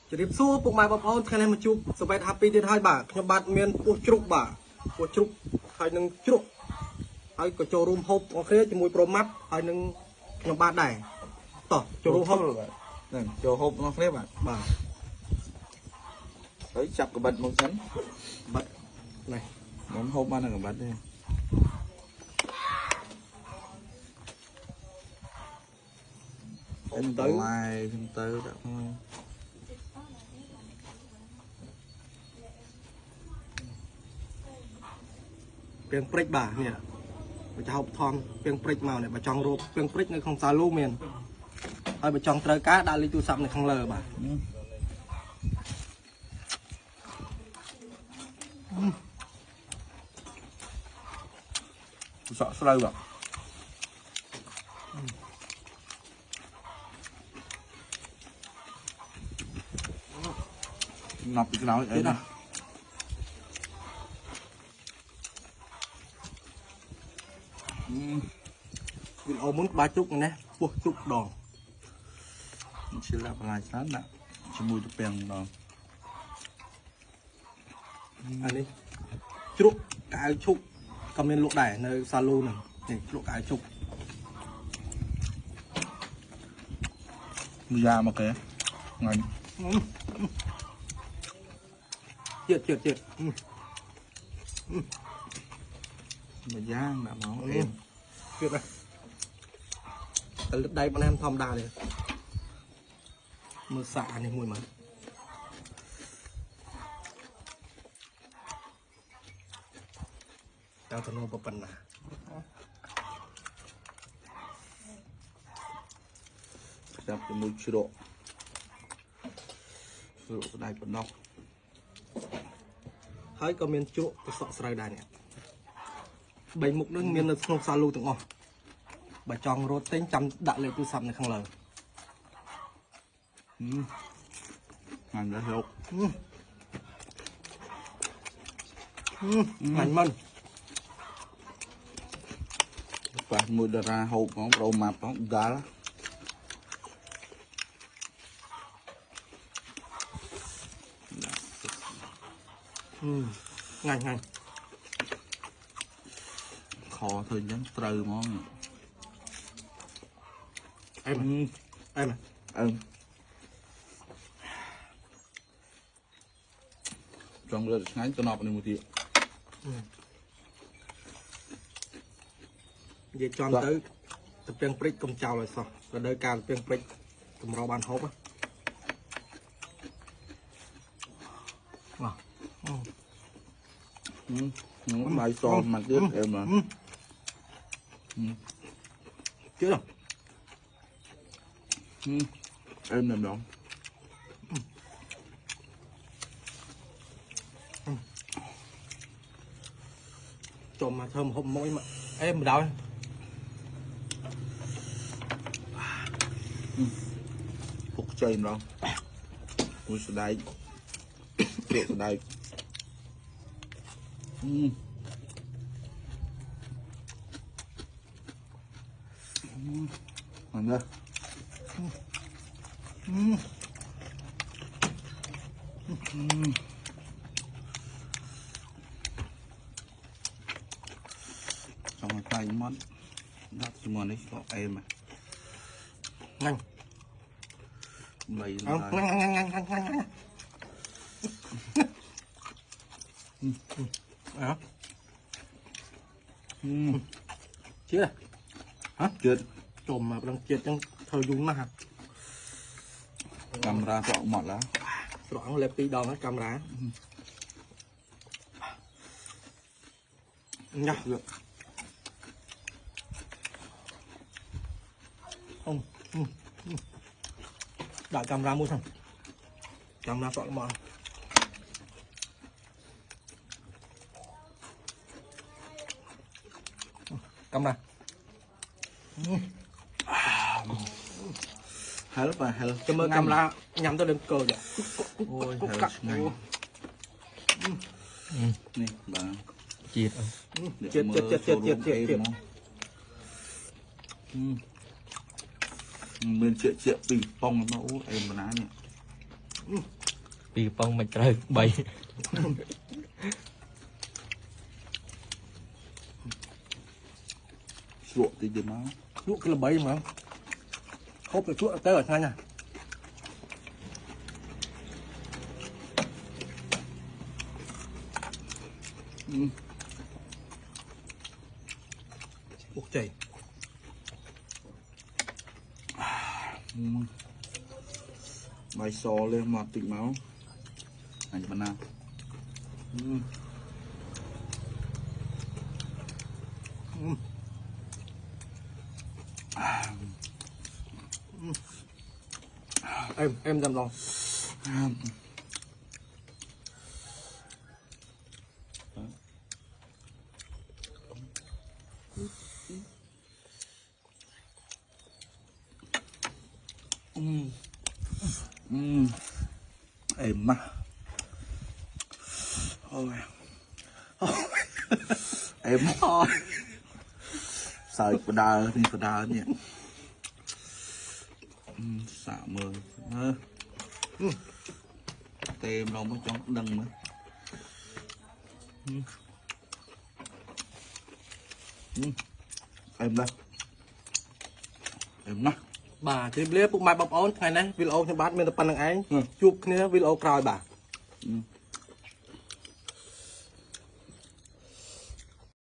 จะรีบสู้พวกไม้บอลพอนแค่ไหนมาจุบสบายทับปีที่ท้ายบ่าขยบัดเมียนปวดจุกบ่าปวดจุกให้หนึ่งจุกให้ก็โจรูมฮบโอเคจะมวยโปรมัดให้หนึ่งขยบัดได้ต่อโจรูมฮบนั่นโจฮบน้องเล็บอ่ะบ่าเฮ้ยจับกับบัตรมงคลบัดไหนน้องฮบมาหนึ่งกับบัตรเลยem tới mai em tới đó thôiเปียงปริกบ่าเนี่ยไปจะหอบทองเปียงปริกมาเนี่ยไปจองรูปเปียงปริกในของซาลูเมียนเอาไปจองเตยก้าดาลิจูซับในข้างเลอบ่าsợ sâu rồi ngọc cái nào ấy nè vì ô muốn ba chút này buộc chút đòn chỉ là lại sáng nè chỉ mùi được bèn đòn anh đi chút cái chút comment lụa đẻ nơi salon này để lụa cái chút ra mà kìa ngành Chết mà giang đã máu em Chết này từ lúc đây bọn em thòm đà này mưa xạ này mùi mà tao thằng nô bập bần à đập cái mùi sữa đây còn đâu hơi có miền chỗ cái sọ sài đài này bảy mục nước miền là không xa lưu từng ngõ bà tròn rốt tính chăm đại lệ tu sắm này không lời ngành đã hiểu ngành mân và mùi đà ra hộp nó đầu mập nó đá đó ngành khó thôi nhắn từ món em trong lượt ngay tôi nộp này một triệu về tròn tới tập piang prick công chào rồi sao rồi đời càng piang prick cùng rau bàn hộp á bài so mặt trước em mà chứ đâu em làm đó trộm mà thơm hôm mỗi mà em đâu phục chơi đó tôi sẽ đây để ở đây còn nữa trong một tay món đặt cho món đấy có em mà nhanh mày nhanh chưa hả chưa trộm mà đang chết trong thời dùng mà camera sọ mọt lá rõ lẹp tí đòn hết camera nha không đại camera mua thằng camera sọ mọt camera hell và hell cho mơ camera nhắm tới đến cờ vậy ôi nè bà chết bên chuyện chuyện bình phong nó em mà ná nè Vì phong mạch trời bay. Luộc thì gì máu. Luộc cái là bấy mà hộp phải chuột tới ở ngay nha. Luộc chảy. Bài sò lên mà tịnh máu. Này bạn nào. Em dầm lòng. Êm mà. Ôi. Êm thôi. Sợ phải đờ thì phải đờ nhỉ. Xả mờ. Tem đâu mới trong đằng nữa. Êm đây. Êm đó. Bà thì blia phục mai bọc ôn ngày nay video cho bát mình tập pan năng ấy chụp kia video còi bà